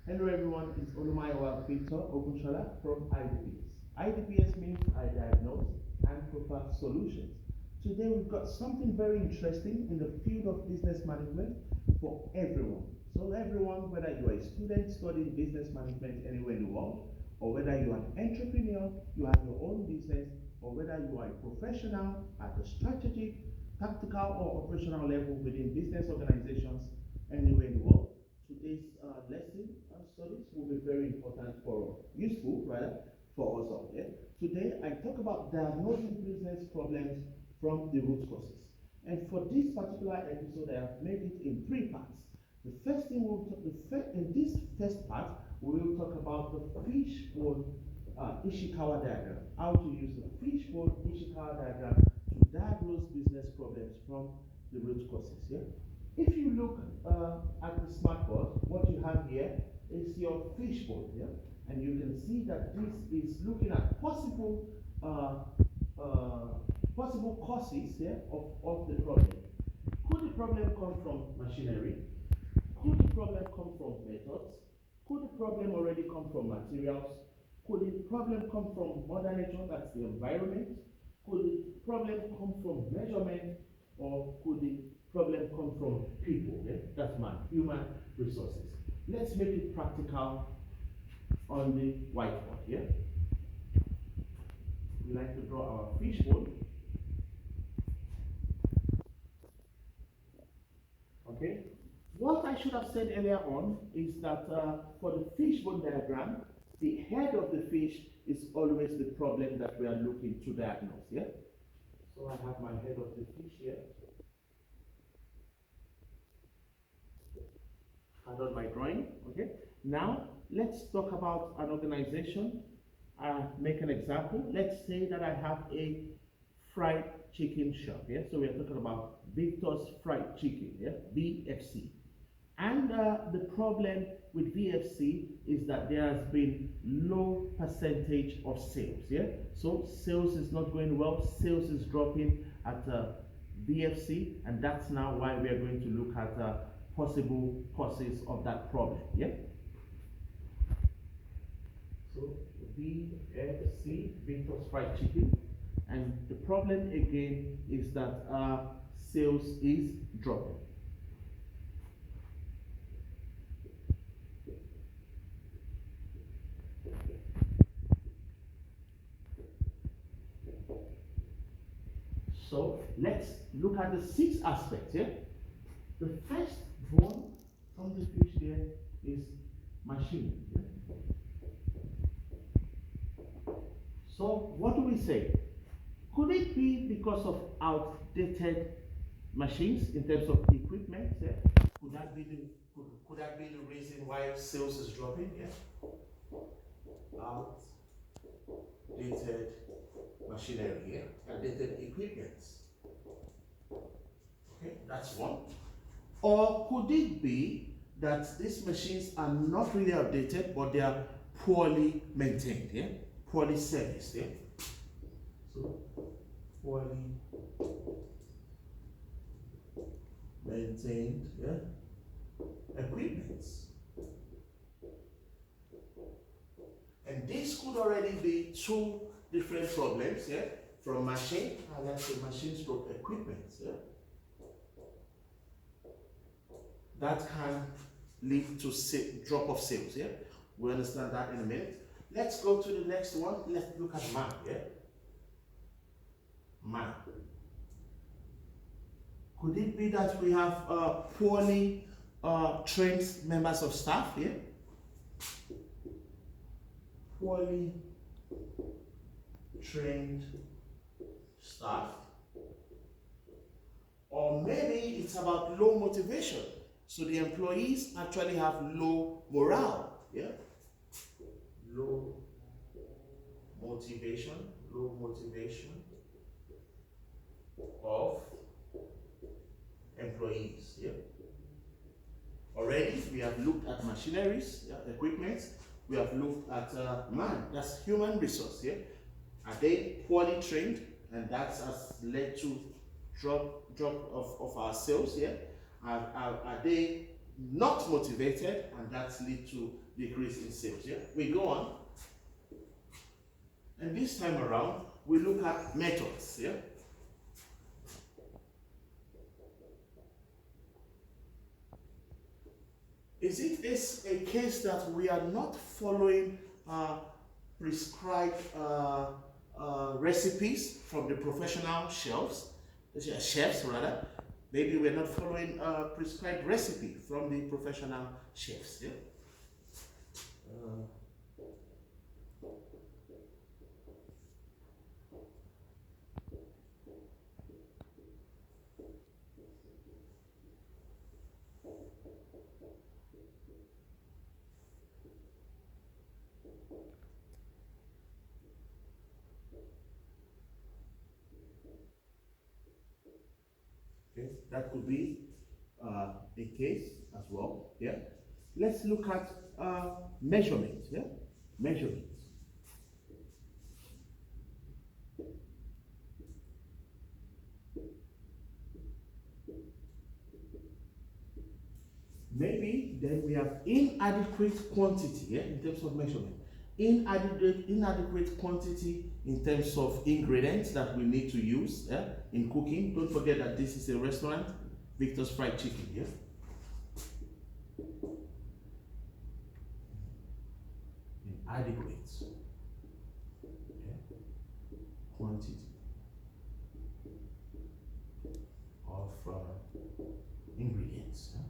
Hello everyone, it's Olumayowa Victor Ogunshola from iDPS. iDPS means I Diagnose and Proffer Solutions. Today we've got something very interesting in the field of business management for everyone. So everyone, whether you are a student studying business management anywhere in the world, or whether you are an entrepreneur, you have your own business, or whether you are a professional at the strategic, tactical, or operational level within business organizations anywhere in the world, today's lesson and studies will be very important useful rather, for us all. Yeah? Today I talk about diagnosing business problems from the root causes. And for this particular episode, I have made it in 3 parts. The first thing in this first part, we will talk about the Fishbone Ishikawa diagram. How to use the Fishbone Ishikawa diagram to diagnose business problems from the root causes. Yeah? If you look at the smartboard, what you have here is your fishbone, yeah? And you can see that this is looking at possible causes, yeah, of the problem. Could the problem come from machinery? Could the problem come from methods? Could the problem already come from materials? Could the problem come from Mother Nature, that's the environment? Could the problem come from measurement? Or could the problem come from people? Yeah? That's human resources. Let's make it practical on the whiteboard. Yeah? We like to draw our fishbone. Okay. What I should have said earlier on is that for the fishbone diagram, the head of the fish is always the problem that we are looking to diagnose. Yeah. So I have my head of the fish here. I've done my drawing. Okay. Now let's talk about an organization. Make an example. Let's say that I have a fried chicken shop. Yeah. So we are talking about Victor's Fried Chicken. Yeah. VFC. And the problem with VFC is that there has been low percentage of sales. Yeah. So sales is not going well. Sales is dropping at VFC, and that's now why we are going to look at possible causes of that problem. Yeah. So VFC, Victor's Fried Chicken, and the problem again is that sales is dropping. So let's look at the 6 aspects here. The first one from the fish there is machinery. Yeah? So what do we say? Could it be because of outdated machines in terms of equipment? Yeah? Could that be the reason why sales is dropping? Yeah? Outdated machinery, yeah? Outdated equipment. Okay, that's one. Or could it be that these machines are not really outdated, but they are poorly maintained, yeah? Poorly serviced, yeah? So, poorly maintained, yeah? Equipments. And this could already be 2 different problems, yeah? From machine, let's say machine stroke equipment, yeah? That can lead to drop of sales. Yeah, we understand that in a minute. Let's go to the next one. Let's look at man. Yeah, man. Could it be that we have poorly trained members of staff? Yeah, poorly trained staff, or maybe it's about low motivation. So the employees actually have low morale, yeah? Low motivation of employees, yeah? Already we have looked at machineries, yeah, equipment. We have looked at man, that's human resource, yeah? Are they poorly trained? And that has led to drop of our sales, yeah? Are they not motivated, and that leads to decrease in sales. Yeah, we go on, and this time around we look at methods. Yeah, is it is a case that we are not following prescribed recipes from the professional chefs rather? Maybe we're not following a prescribed recipe from the professional chefs. Yeah. Okay, that could be a case as well. Yeah. Let's look at measurements. Yeah, measurements. Maybe then we have inadequate quantity, yeah, in terms of measurement. Inadequate quantity in terms of ingredients that we need to use, yeah, in cooking. Don't forget that this is a restaurant, Victor's Fried Chicken. Yeah. Inadequate, yeah, quantity of ingredients. Yeah.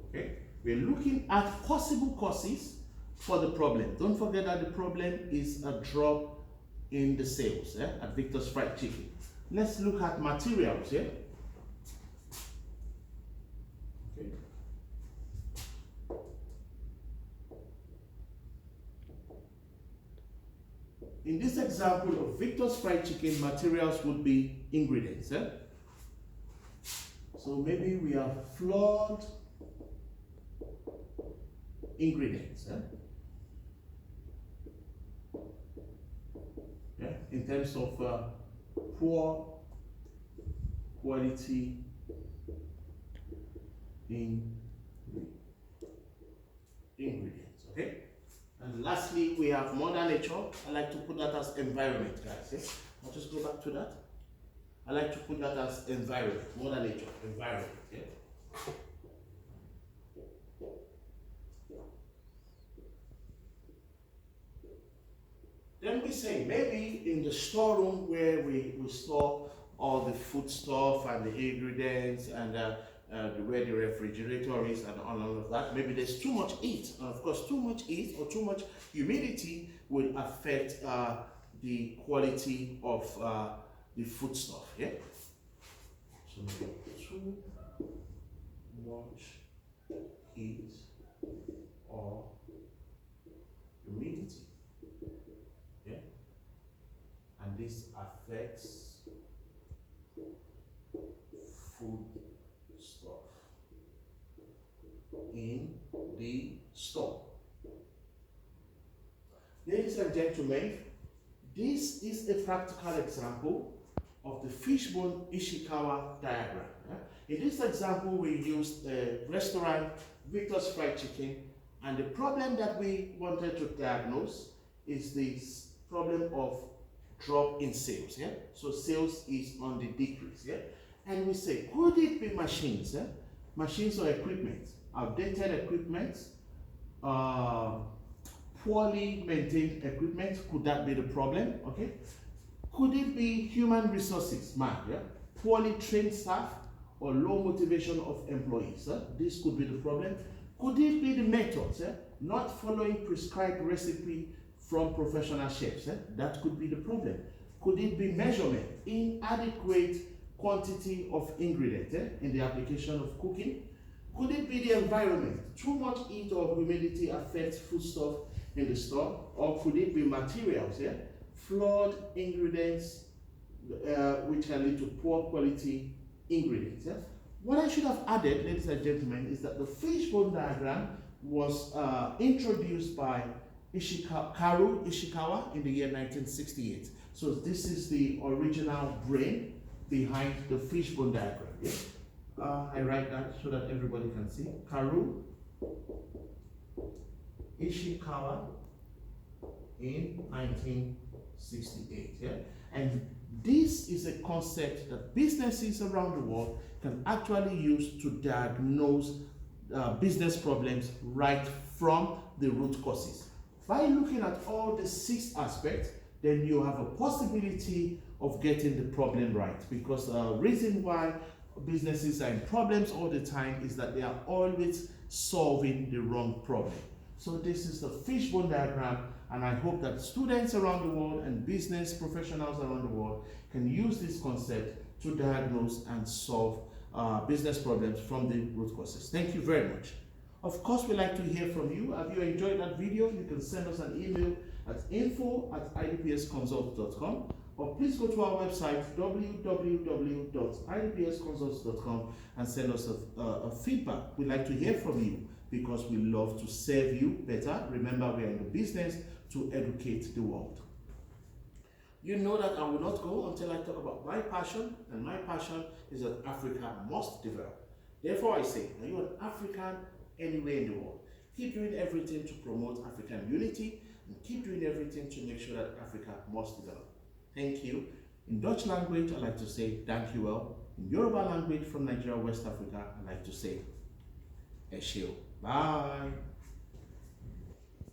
Okay, we're looking at possible causes for the problem. Don't forget that the problem is a drop in the sales, yeah, at Victor's Fried Chicken. Let's look at materials. Yeah. Okay. In this example of Victor's Fried Chicken, materials would be ingredients. Yeah? So maybe we have flawed ingredients. Yeah? In terms of poor quality in ingredients. Okay? And lastly, we have mother nature. I like to put that as environment, guys. Yeah? I'll just go back to that. I like to put that as environment, mother nature, environment. Yeah? Then we say maybe in the storeroom where we store all the food stuff and the ingredients and where the refrigerator is and all of that, maybe there's too much heat. And of course, too much heat or too much humidity will affect the quality of the food stuff. Yeah. So maybe too much heat or humidity. Yeah. And this affects food stuff in the store. Ladies and gentlemen, this is a practical example of the Fishbone Ishikawa diagram. In this example, we used a restaurant, Victor's Fried Chicken, and the problem that we wanted to diagnose is this problem of drop in sales. Yeah? So sales is on the decrease. Yeah? And we say, could it be machines? Yeah? Machines or equipment, outdated equipment, poorly maintained equipment, could that be the problem? Okay. Could it be human resources, yeah? Poorly trained staff or low motivation of employees? This could be the problem. Could it be the methods? Not following prescribed recipe from professional chefs? That could be the problem. Could it be measurement, inadequate quantity of ingredients in the application of cooking? Could it be the environment? Too much heat or humidity affects foodstuff in the store? Or could it be materials? Flawed ingredients which can lead to poor quality ingredients. Yeah? What I should have added, ladies and gentlemen, is that the fishbone diagram was introduced by Karou Ishikawa in the year 1968. So this is the original brain behind the fishbone diagram. Yeah? I write that so that everybody can see. Karou Ishikawa in 1968. Yeah? And this is a concept that businesses around the world can actually use to diagnose business problems right from the root causes. By looking at all the 6 aspects, then you have a possibility of getting the problem right, because the reason why businesses are in problems all the time is that they are always solving the wrong problem. So this is the fishbone diagram, and I hope that students around the world and business professionals around the world can use this concept to diagnose and solve business problems from the root causes. Thank you very much. Of course, we'd like to hear from you. Have you enjoyed that video? You can send us an email at info@idpsconsult.com, or please go to our website www.idpsconsults.com and send us a feedback. We'd like to hear from you because we love to serve you better. Remember, we are in the business to educate the world. You know that I will not go until I talk about my passion, and my passion is that Africa must develop. Therefore, I say, are you an African anywhere in the world? Keep doing everything to promote African unity, and keep doing everything to make sure that Africa must develop. Thank you. In Dutch language, I like to say, thank you well. In Yoruba language from Nigeria, West Africa, I like to say, Eshio. Bye.